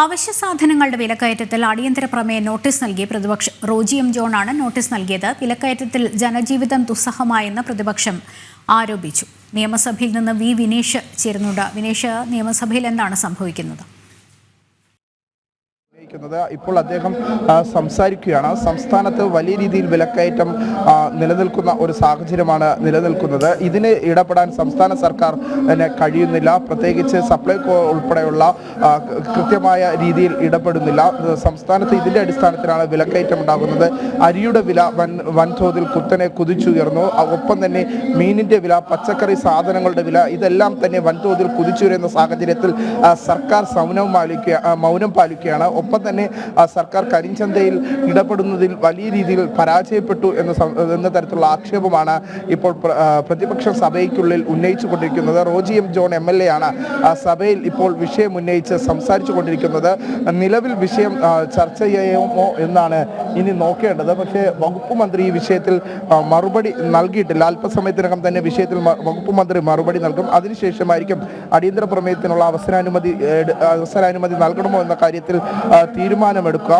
അവശ്യ സാധനങ്ങളുടെ വിലക്കയറ്റത്തിൽ അടിയന്തര പ്രമേയ നോട്ടീസ് നൽകി പ്രതിപക്ഷം. റോജി എം ജോണാണ് നോട്ടീസ് നൽകിയത്. വിലക്കയറ്റത്തിൽ ജനജീവിതം ദുസ്സഹമായെന്ന് പ്രതിപക്ഷം ആരോപിച്ചു. നിയമസഭയിൽ നിന്ന് വി വിനീഷ് ചേരുന്നുണ്ട്. വിനീഷ്, നിയമസഭയിൽ എന്താണ് സംഭവിക്കുന്നത്? ഇപ്പോൾ അദ്ദേഹം സംസാരിക്കുകയാണ്. സംസ്ഥാനത്ത് വലിയ രീതിയിൽ വിലക്കയറ്റം നിലനിൽക്കുന്ന ഒരു സാഹചര്യമാണ് നിലനിൽക്കുന്നത്. ഇതിന് ഇടപെടാൻ സംസ്ഥാന സർക്കാർ കഴിയുന്നില്ല. പ്രത്യേകിച്ച് സപ്ലൈകോ ഉൾപ്പെടെയുള്ള കൃത്യമായ രീതിയിൽ ഇടപെടുന്നില്ല. സംസ്ഥാനത്ത് ഇതിൻ്റെ അടിസ്ഥാനത്തിലാണ് വിലക്കയറ്റം ഉണ്ടാകുന്നത്. അരിയുടെ വില വൻതോതിൽ കുത്തനെ കുതിച്ചുയർന്നു. ഒപ്പം തന്നെ മീനിൻ്റെ വില, പച്ചക്കറി സാധനങ്ങളുടെ വില ഇതെല്ലാം തന്നെ വൻതോതിൽ കുതിച്ചുയരുന്ന സാഹചര്യത്തിൽ സർക്കാർ മൗനം പാലിക്കുകയാണ്. ഒപ്പം തന്നെ സർക്കാർ കരിഞ്ചന്തയിൽ ഇടപെടുന്നതിൽ വലിയ രീതിയിൽ പരാജയപ്പെട്ടു എന്ന തരത്തിലുള്ള ആക്ഷേപമാണ് ഇപ്പോൾ പ്രതിപക്ഷ സഭയ്ക്കുള്ളിൽ ഉന്നയിച്ചുകൊണ്ടിരിക്കുന്നത്. റോജി എം ജോൺ MLA ആണ് സഭയിൽ ഇപ്പോൾ വിഷയം ഉന്നയിച്ച് സംസാരിച്ചു കൊണ്ടിരിക്കുന്നത്. നിലവിൽ വിഷയം ചർച്ച ചെയ്യുമോ എന്നാണ് ഇനി നോക്കേണ്ടത്. പക്ഷേ വകുപ്പ് മന്ത്രി ഈ വിഷയത്തിൽ മറുപടി നൽകിയിട്ടില്ല. അല്പസമയത്തിനകം തന്നെ വിഷയത്തിൽ വകുപ്പ് മന്ത്രി മറുപടി നൽകും. അതിനുശേഷമായിരിക്കും അടിയന്തര പ്രമേയത്തിനുള്ള അവസരാനുമതി നൽകണമോ എന്ന കാര്യത്തിൽ തീരുമാനമെടുക്കുക.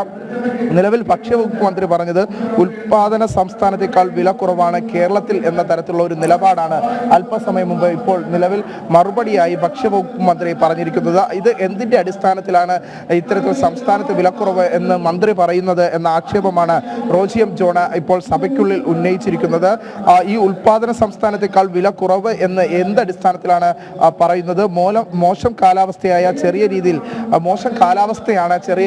നിലവിൽ ഭക്ഷ്യവകുപ്പ് മന്ത്രി പറഞ്ഞത് ഉൽപാദന സംസ്ഥാനത്തേക്കാൾ വില കുറവാണ് കേരളത്തിൽ എന്ന തരത്തിലുള്ള ഒരു നിലപാടാണ് അല്പസമയം മുമ്പ് ഇപ്പോൾ നിലവിൽ മറുപടിയായി ഭക്ഷ്യവകുപ്പ് മന്ത്രി പറഞ്ഞിരിക്കുന്നത്. ഇത് എന്തിന്റെ അടിസ്ഥാനത്തിലാണ് ഇത്തരത്തിൽ സംസ്ഥാനത്ത് വിലക്കുറവ് എന്ന് മന്ത്രി പറയുന്നത് എന്ന ആക്ഷേപമാണ് റോജി എം ജോൺ ഇപ്പോൾ സഭയ്ക്കുള്ളിൽ ഉന്നയിച്ചിരിക്കുന്നത്. ഈ ഉൽപാദന സംസ്ഥാനത്തേക്കാൾ വില കുറവ് എന്ന് എന്തടിസ്ഥാനത്തിലാണ് പറയുന്നത്? മോശം കാലാവസ്ഥയാണ് ചെറിയ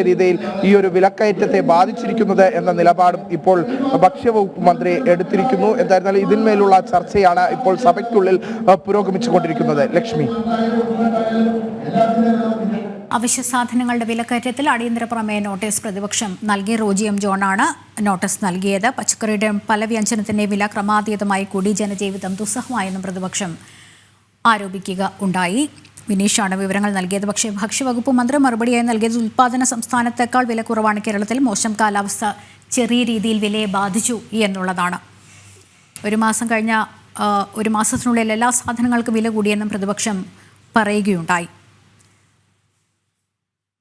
രീതിയിൽ ഈ ഒരു വിലക്കയറ്റത്തെ ബാധിച്ചിരിക്കുന്നത് എന്ന നിലപാടും ഇപ്പോൾ ഭക്ഷ്യവകുപ്പ് മന്ത്രി എടുത്തിരിക്കുന്നു. എന്തായിരുന്നാലും ഇതിന്മേലുള്ള ചർച്ചയാണ് ഇപ്പോൾ സഭയ്ക്കുള്ളിൽ പുരോഗമിച്ചുകൊണ്ടിരിക്കുന്നത്. ലക്ഷ്മി, അവശ്യ സാധനങ്ങളുടെ വിലക്കയറ്റത്തിൽ അടിയന്തര പ്രമേയ നോട്ടീസ് പ്രതിപക്ഷം നൽകി. റോജി എം ജോണാണ് നോട്ടീസ് നൽകിയത്. പച്ചക്കറിയുടെ പല വ്യഞ്ജനത്തിന്റെ വില ക്രമാതീതമായി കൂടി ജനജീവിതം ദുസ്സഹമായെന്നും പ്രതിപക്ഷം ആരോപിക്കുക ഉണ്ടായി. വിനീഷാണ് വിവരങ്ങൾ നൽകിയത്. പക്ഷേ ഭക്ഷ്യവകുപ്പ് മന്ത്രി മറുപടിയായി നൽകിയത് ഉൽപാദന സംസ്ഥാനത്തേക്കാൾ വില കുറവാണ് കേരളത്തിൽ. മോശം കാലാവസ്ഥ ചെറിയ രീതിയിൽ വിലയെ ബാധിച്ചു എന്നുള്ളതാണ്. ഒരു മാസത്തിനുള്ളിൽ എല്ലാ സാധനങ്ങൾക്കും വില കൂടിയെന്നും പ്രതിപക്ഷം പറയുകയുണ്ടായി.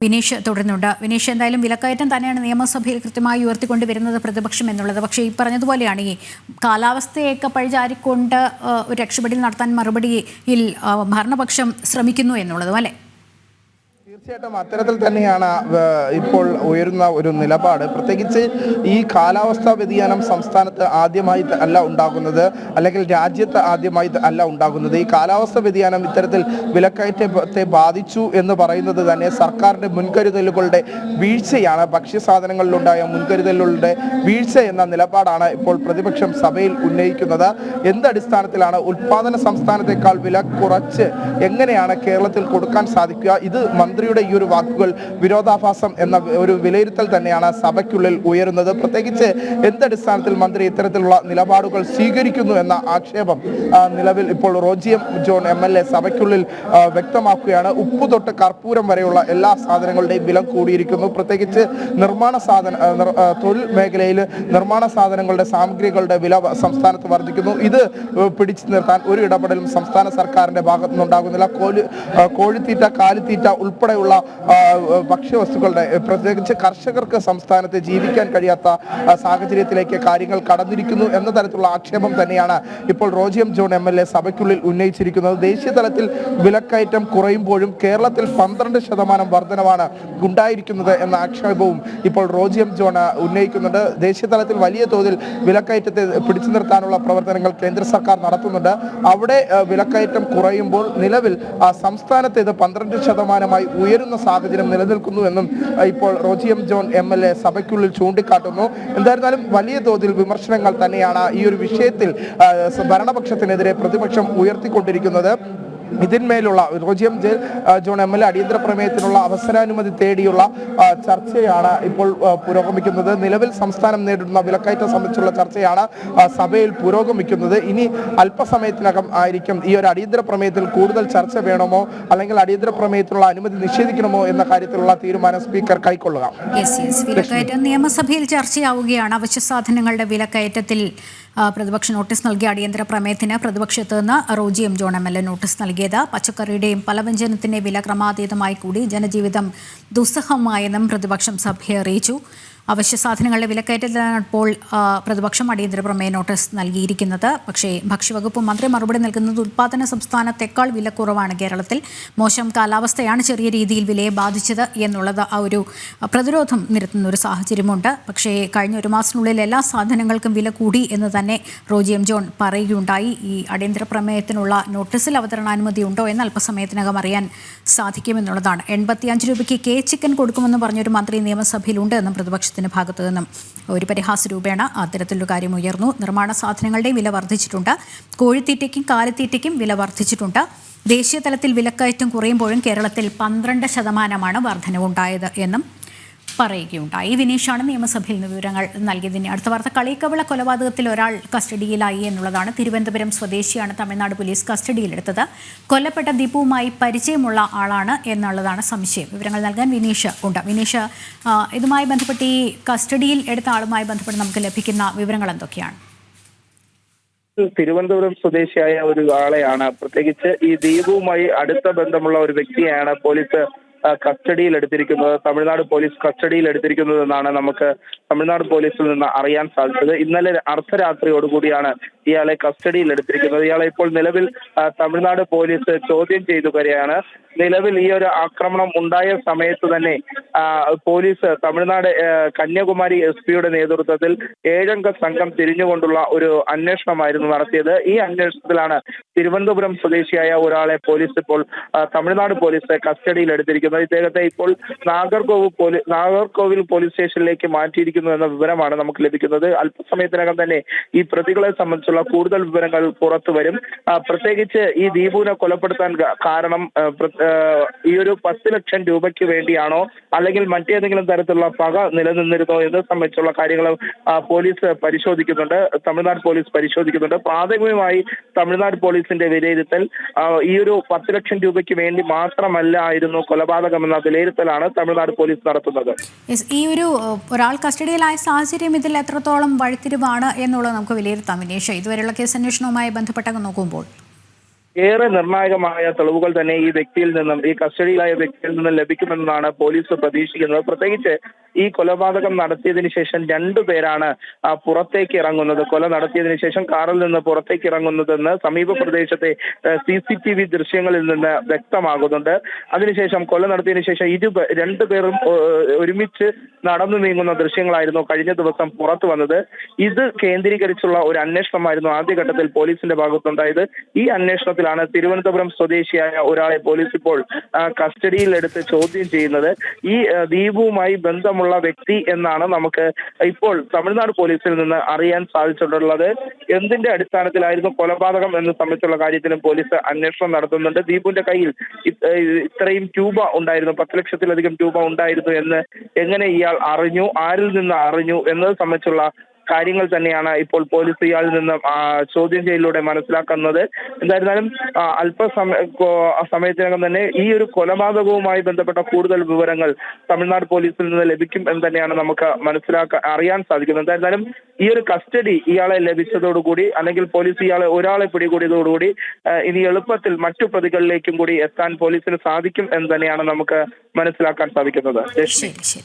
വിനീഷ് തുടരുന്നുണ്ട്. വിനീഷ്, എന്തായാലും വിലക്കയറ്റം തന്നെയാണ് നിയമസഭയിൽ കൃത്യമായി ഉയർത്തിക്കൊണ്ടുവരുന്നത് പ്രതിപക്ഷം എന്നുള്ളത്. പക്ഷേ ഈ പറഞ്ഞതുപോലെയാണ് ഈ കാലാവസ്ഥയൊക്കെ പഴിചാരിക്കൊണ്ട് ഒരു രക്ഷപ്പെടൽ നടത്താൻ മറുപടിയിൽ ഭരണപക്ഷം ശ്രമിക്കുന്നു എന്നുള്ളതും അല്ലേ? തീർച്ചയായിട്ടും അത്തരത്തിൽ തന്നെയാണ് ഇപ്പോൾ ഉയരുന്ന ഒരു നിലപാട്. പ്രത്യേകിച്ച് ഈ കാലാവസ്ഥാ വ്യതിയാനം സംസ്ഥാനത്ത് ആദ്യമായിട്ട് അല്ല ഉണ്ടാകുന്നത്, അല്ലെങ്കിൽ രാജ്യത്ത് ആദ്യമായിട്ട് അല്ല ഉണ്ടാകുന്നത്. ഈ കാലാവസ്ഥാ വ്യതിയാനം ഇത്തരത്തിൽ വിലക്കയറ്റത്തെ ബാധിച്ചു എന്ന് പറയുന്നത് തന്നെ സർക്കാരിൻ്റെ മുൻകരുതലുകളുടെ വീഴ്ചയാണ്. ഭക്ഷ്യസാധനങ്ങളിലുണ്ടായ മുൻകരുതലുകളുടെ വീഴ്ച എന്ന നിലപാടാണ് ഇപ്പോൾ പ്രതിപക്ഷം സഭയിൽ ഉന്നയിക്കുന്നത്. എന്തടിസ്ഥാനത്തിലാണ് ഉൽപാദന സംസ്ഥാനത്തേക്കാൾ വില കുറച്ച് എങ്ങനെയാണ് കേരളത്തിൽ കൊടുക്കാൻ സാധിക്കുക? ഇത് മന്ത്രിയുടെ ഈ ഒരു വാക്കുകൾ വിരോധാഭാസം എന്ന ഒരു വിലയിരുത്തൽ തന്നെയാണ് സഭയ്ക്കുള്ളിൽ ഉയരുന്നത്. പ്രത്യേകിച്ച് എന്തടിസ്ഥാനത്തിൽ മന്ത്രി ഇത്തരത്തിലുള്ള നിലപാടുകൾ സ്വീകരിക്കുന്നു എന്ന ആക്ഷേപം നിലവിൽ ഇപ്പോൾ റോജി എം ജോൺ MLA സഭയ്ക്കുള്ളിൽ വ്യക്തമാക്കുകയാണ്. ഉപ്പ് തൊട്ട് കർപ്പൂരം വരെയുള്ള എല്ലാ സാധനങ്ങളുടെയും വില കൂടിയിരിക്കുന്നു. പ്രത്യേകിച്ച് തൊഴിൽ മേഖലയിൽ നിർമ്മാണ സാധനങ്ങളുടെ സാമഗ്രികളുടെ വില സംസ്ഥാനത്ത് വർദ്ധിക്കുന്നു. ഇത് പിടിച്ചു നിർത്താൻ ഒരു ഇടപെടലും സംസ്ഥാന സർക്കാരിന്റെ ഭാഗത്തു നിന്നുണ്ടാകുന്നില്ല. കോഴിത്തീറ്റ, കാലിത്തീറ്റ ഉൾപ്പെടെയുള്ള ഭക്ഷ്യവസ്തുക്കളുടെ, പ്രത്യേകിച്ച് കർഷകർക്ക് സംസ്ഥാനത്ത് ജീവിക്കാൻ കഴിയാത്ത സാഹചര്യത്തിലേക്ക് കാര്യങ്ങൾ കടന്നിരിക്കുന്നു എന്ന തരത്തിലുള്ള ആക്ഷേപം തന്നെയാണ് ഇപ്പോൾ റോജി എം ജോൺ MLA സഭയ്ക്കുള്ളിൽ ഉന്നയിച്ചിരിക്കുന്നത്. ദേശീയ തലത്തിൽ വിലക്കയറ്റം കുറയുമ്പോഴും കേരളത്തിൽ 12% വർധനവാണ് ഉണ്ടായിരിക്കുന്നത് എന്ന ആക്ഷേപവും ഇപ്പോൾ റോജി എം ജോൺ ഉന്നയിക്കുന്നുണ്ട്. ദേശീയ തലത്തിൽ വലിയ തോതിൽ വിലക്കയറ്റത്തെ പിടിച്ചു നിർത്താനുള്ള പ്രവർത്തനങ്ങൾ കേന്ദ്ര സർക്കാർ നടത്തുന്നുണ്ട്. അവിടെ വിലക്കയറ്റം കുറയുമ്പോൾ നിലവിൽ സംസ്ഥാനത്ത് ഇത് 12% ഉയരുന്ന സാഹചര്യം നിലനിൽക്കുന്നു എന്നും ഇപ്പോൾ റോജി എം ജോൺ MLA സഭയ്ക്കുള്ളിൽ ചൂണ്ടിക്കാട്ടുന്നു. എന്തായിരുന്നാലും വലിയ തോതിൽ വിമർശനങ്ങൾ തന്നെയാണ് ഈ ഒരു വിഷയത്തിൽ ഭരണപക്ഷത്തിനെതിരെ പ്രതിപക്ഷം ഉയർത്തിക്കൊണ്ടിരിക്കുന്നത്. ഇതിന്മേലുള്ള റോജി എം ജോൺ MLA അടിയന്തര പ്രമേയത്തിനുള്ള അവസരാനുമതി തേടിയുള്ള ചർച്ചയാണ് ഇപ്പോൾ പുരോഗമിക്കുന്നത്. നിലവിൽ സംസ്ഥാനം നേരിടുന്ന വിലക്കയറ്റം സംബന്ധിച്ചുള്ള ചർച്ചയാണ് സഭയിൽ പുരോഗമിക്കുന്നത്. ഇനി അല്പസമയത്തിനകം ആയിരിക്കും ഈ ഒരു അടിയന്തര പ്രമേയത്തിൽ കൂടുതൽ ചർച്ച വേണമോ അല്ലെങ്കിൽ അടിയന്തര പ്രമേയത്തിനുള്ള അനുമതി നിഷേധിക്കണമോ എന്ന കാര്യത്തിലുള്ള തീരുമാനം സ്പീക്കർ കൈക്കൊള്ളുക. വിലക്കയറ്റം നിയമസഭയിൽ ചർച്ചയാവുകയാണ്. അവശ്യ സാധനങ്ങളുടെ വിലക്കയറ്റത്തിൽ പ്രതിപക്ഷ നോട്ടീസ് നൽകിയ അടിയന്തര പ്രമേയത്തിന് പ്രതിപക്ഷത്ത് നിന്ന് Roji M John MLA notice നൽകിയത്. പച്ചക്കറിയുടെയും പലവ്യഞ്ജനത്തിന്റെ വില ക്രമാതീതമായി കൂടി ജനജീവിതം ദുസ്സഹമായെന്നും പ്രതിപക്ഷം സഭയെ അറിയിച്ചു. അവശ്യ സാധനങ്ങളുടെ വിലക്കയറ്റത്തിലാണ് ഇപ്പോൾ പ്രതിപക്ഷം അടിയന്തര പ്രമേയ നോട്ടീസ് നൽകിയിരിക്കുന്നത്. പക്ഷേ ഭക്ഷ്യവകുപ്പ് മന്ത്രി മറുപടി നൽകുന്നത് ഉൽപ്പാദന സംസ്ഥാനത്തേക്കാൾ വിലക്കുറവാണ് കേരളത്തിൽ. മോശം കാലാവസ്ഥയാണ് ചെറിയ രീതിയിൽ വിലയെ ബാധിച്ചത് എന്നുള്ളത് ആ ഒരു പ്രതിരോധം നിരത്തുന്ന ഒരു സാഹചര്യമുണ്ട്. പക്ഷേ കഴിഞ്ഞ ഒരു മാസത്തിനുള്ളിൽ എല്ലാ സാധനങ്ങൾക്കും വില കൂടി എന്ന് തന്നെ റോജി എം ജോൺ പറയുകയുണ്ടായി. ഈ അടിയന്തര പ്രമേയത്തിനുള്ള നോട്ടീസിൽ അവതരണാനുമതി ഉണ്ടോ എന്ന് അല്പസമയത്തിനകം അറിയാൻ സാധിക്കുമെന്നുള്ളതാണ്. 85 രൂപയ്ക്ക് ചിക്കൻ കൊടുക്കുമെന്ന് പറഞ്ഞൊരു മന്ത്രി നിയമസഭയിലുണ്ട് എന്നും പ്രതിപക്ഷത്തിന് ഭാഗത്തു നിന്നും ഒരു പരിഹാസ രൂപേണ അത്തരത്തിലൊരു കാര്യം ഉയർന്നു. നിർമ്മാണ സാധനങ്ങളുടെയും വില വർദ്ധിച്ചിട്ടുണ്ട്. കോഴിത്തീറ്റയ്ക്കും കാലിത്തീറ്റയ്ക്കും വില വർദ്ധിച്ചിട്ടുണ്ട്. ദേശീയ തലത്തിൽ വിലക്കയറ്റം കുറയുമ്പോഴും കേരളത്തിൽ 12% വർധനവുണ്ടായത് എന്നും പറയുകയുണ്ടായി. വിനീഷാണ് നിയമസഭയിൽ നിന്ന് വിവരങ്ങൾ നൽകിയതിന്. അടുത്ത വാർത്ത, കളിക്കവിള കൊലപാതകത്തിൽ ഒരാൾ കസ്റ്റഡിയിലായി എന്നുള്ളതാണ്. തിരുവനന്തപുരം സ്വദേശിയാണ് തമിഴ്നാട് പോലീസ് കസ്റ്റഡിയിലെടുത്തത്. കൊല്ലപ്പെട്ട ദീപുവുമായി പരിചയമുള്ള ആളാണ് എന്നുള്ളതാണ് സംശയം. വിവരങ്ങൾ നൽകാൻ വിനീഷ് ഉണ്ട്. വിനീഷ്, ഇതുമായി ബന്ധപ്പെട്ട് ഈ കസ്റ്റഡിയിൽ എടുത്ത ആളുമായി ബന്ധപ്പെട്ട് നമുക്ക് ലഭിക്കുന്ന വിവരങ്ങൾ എന്തൊക്കെയാണ്? തിരുവനന്തപുരം സ്വദേശിയായ ഒരു ആളെയാണ്, പ്രത്യേകിച്ച് ഈ ദീപുവുമായി അടുത്ത ബന്ധമുള്ള ഒരു വ്യക്തിയെയാണ് പോലീസ് കസ്റ്റഡിയിൽ എടുത്തിരിക്കുന്നത്. തമിഴ്നാട് പോലീസ് കസ്റ്റഡിയിൽ എടുത്തിരിക്കുന്നതെന്നാണ് നമുക്ക് തമിഴ്നാട് പോലീസിൽ നിന്ന് അറിയാൻ സാധിച്ചത്. ഇന്നലെ അർദ്ധരാത്രിയോടുകൂടിയാണ് ഇയാളെ കസ്റ്റഡിയിൽ എടുത്തിരിക്കുന്നത്. ഇയാളെ ഇപ്പോൾ നിലവിൽ തമിഴ്നാട് പോലീസ് ചോദ്യം ചെയ്തു വരികയാണ്. നിലവിൽ ഈ ഒരു ആക്രമണം ഉണ്ടായ സമയത്ത് തന്നെ പോലീസ് തമിഴ്നാട് കന്യാകുമാരി SP നേതൃത്വത്തിൽ 7 അംഗ സംഘം തിരിഞ്ഞുകൊണ്ടുള്ള ഒരു അന്വേഷണമായിരുന്നു നടത്തിയത്. ഈ അന്വേഷണത്തിലാണ് തിരുവനന്തപുരം സ്വദേശിയായ ഒരാളെ പോലീസ് ഇപ്പോൾ തമിഴ്നാട് പോലീസ് കസ്റ്റഡിയിൽ എടുത്തിരിക്കുന്നത്. ഇദ്ദേഹത്തെ ഇപ്പോൾ നാഗർകോവിൽ പോലീസ് സ്റ്റേഷനിലേക്ക് മാറ്റിയിരിക്കുന്നു എന്ന വിവരമാണ് നമുക്ക് ലഭിക്കുന്നത്. അല്പസമയത്തിനകം തന്നെ ഈ പ്രതികളെ സംബന്ധിച്ചുള്ള കൂടുതൽ വിവരങ്ങൾ പുറത്തു വരും. പ്രത്യേകിച്ച് ഈ ദീപുവിനെ കൊലപ്പെടുത്താൻ കാരണം ഈ ഒരു 10 ലക്ഷം രൂപയ്ക്ക് വേണ്ടിയാണോ അല്ലെങ്കിൽ മറ്റേതെങ്കിലും തരത്തിലുള്ള പക നിലനിന്നിരുന്നോ എന്ന് സംബന്ധിച്ചുള്ള കാര്യങ്ങൾ പോലീസ് പരിശോധിക്കുന്നുണ്ട്. തമിഴ്നാട് പോലീസ് പരിശോധിക്കുന്നുണ്ട്. പ്രാഥമികമായി തമിഴ്നാട് പോലീസിന്റെ വിലയിരുത്തൽ ഈ ഒരു 10 ലക്ഷം രൂപയ്ക്ക് വേണ്ടി മാത്രമല്ലായിരുന്നു കൊലപാതകമെന്ന വിലയിരുത്തലാണ് തമിഴ്നാട് പോലീസ് നടത്തുന്നത്. ഈ ഒരു ഒരാൾ കസ്റ്റഡിയിലായ സാഹചര്യം ഇതിൽ എത്രത്തോളം വഴിത്തിരിവാണ് എന്നുള്ളത് നമുക്ക് വിലയിരുത്താം. വിനീഷ്, ഇതുവരെയുള്ള കേസ് അന്വേഷണവുമായി ബന്ധപ്പെട്ടൊക്കെ നോക്കുമ്പോൾ ഏറെ നിർണായകമായ തെളിവുകൾ തന്നെ ഈ വ്യക്തിയിൽ നിന്നും, ഈ കസ്റ്റഡിയിലായ വ്യക്തിയിൽ നിന്നും ലഭിക്കുമെന്നാണ് പോലീസ് പ്രതീക്ഷിക്കുന്നത്. പ്രത്യേകിച്ച് ഈ കൊലപാതകം നടത്തിയതിനു ശേഷം 2 പേരാണ് പുറത്തേക്ക് ഇറങ്ങുന്നത്. കൊല നടത്തിയതിനു ശേഷം കാറിൽ നിന്ന് പുറത്തേക്ക് ഇറങ്ങുന്നതെന്ന് സമീപ പ്രദേശത്തെ CCTV ദൃശ്യങ്ങളിൽ നിന്ന് വ്യക്തമാകുന്നുണ്ട്. അതിനുശേഷം കൊല നടത്തിയതിനു ശേഷം 2 പേരും ഒരുമിച്ച് നടന്നു നീങ്ങുന്ന ദൃശ്യങ്ങളായിരുന്നു കഴിഞ്ഞ ദിവസം പുറത്തു വന്നത്. ഇത് കേന്ദ്രീകരിച്ചുള്ള ഒരു അന്വേഷണമായിരുന്നു ആദ്യഘട്ടത്തിൽ പോലീസിന്റെ ഭാഗത്തുണ്ടായത്. ഈ അന്വേഷണത്തിലാണ് തിരുവനന്തപുരം സ്വദേശിയായ ഒരാളെ പോലീസ് ഇപ്പോൾ കസ്റ്റഡിയിൽ എടുത്ത് ചോദ്യം ചെയ്യുന്നത്. ഈ ദീപുവുമായി ബന്ധമുള്ള വ്യക്തി എന്നാണ് നമുക്ക് ഇപ്പോൾ തമിഴ്നാട് പോലീസിൽ നിന്ന് അറിയാൻ സാധിച്ചിട്ടുള്ളത്. എന്തിന്റെ അടിസ്ഥാനത്തിലായിരുന്നു കൊലപാതകം എന്ന് സംബന്ധിച്ചുള്ള കാര്യത്തിലും പോലീസ് അന്വേഷണം നടത്തുന്നുണ്ട്. ദീപുവിന്റെ കയ്യിൽ ഇത്രയും രൂപ ഉണ്ടായിരുന്നു, 10 ലക്ഷത്തിലധികം രൂപ ഉണ്ടായിരുന്നു എന്ന് എങ്ങനെ ഇയാൾ അറിഞ്ഞു, ആരിൽ നിന്ന് അറിഞ്ഞു എന്നത് സംബന്ധിച്ചുള്ള കാര്യങ്ങൾ തന്നെയാണ് ഇപ്പോൾ പോലീസ് ഇയാളിൽ നിന്ന് ചോദ്യം ചെയ്യലിലൂടെ മനസ്സിലാക്കുന്നത്. എന്തായിരുന്നാലും സമയത്തിനകം തന്നെ ഈ ഒരു കൊലപാതകവുമായി ബന്ധപ്പെട്ട കൂടുതൽ വിവരങ്ങൾ തമിഴ്നാട് പോലീസിൽ നിന്ന് ലഭിക്കും എന്ന് തന്നെയാണ് നമുക്ക് അറിയാൻ സാധിക്കുന്നത്. എന്തായിരുന്നാലും ഈ ഒരു കസ്റ്റഡി ഇയാളെ ലഭിച്ചതോടുകൂടി, അല്ലെങ്കിൽ പോലീസ് ഒരാളെ പിടികൂടിയതോടുകൂടി ഇനി എളുപ്പത്തിൽ മറ്റു പ്രതികളിലേക്കും കൂടി എത്താൻ പോലീസിന് സാധിക്കും എന്ന് തന്നെയാണ് നമുക്ക് മനസ്സിലാക്കാൻ സാധിക്കുന്നത്. ശരി.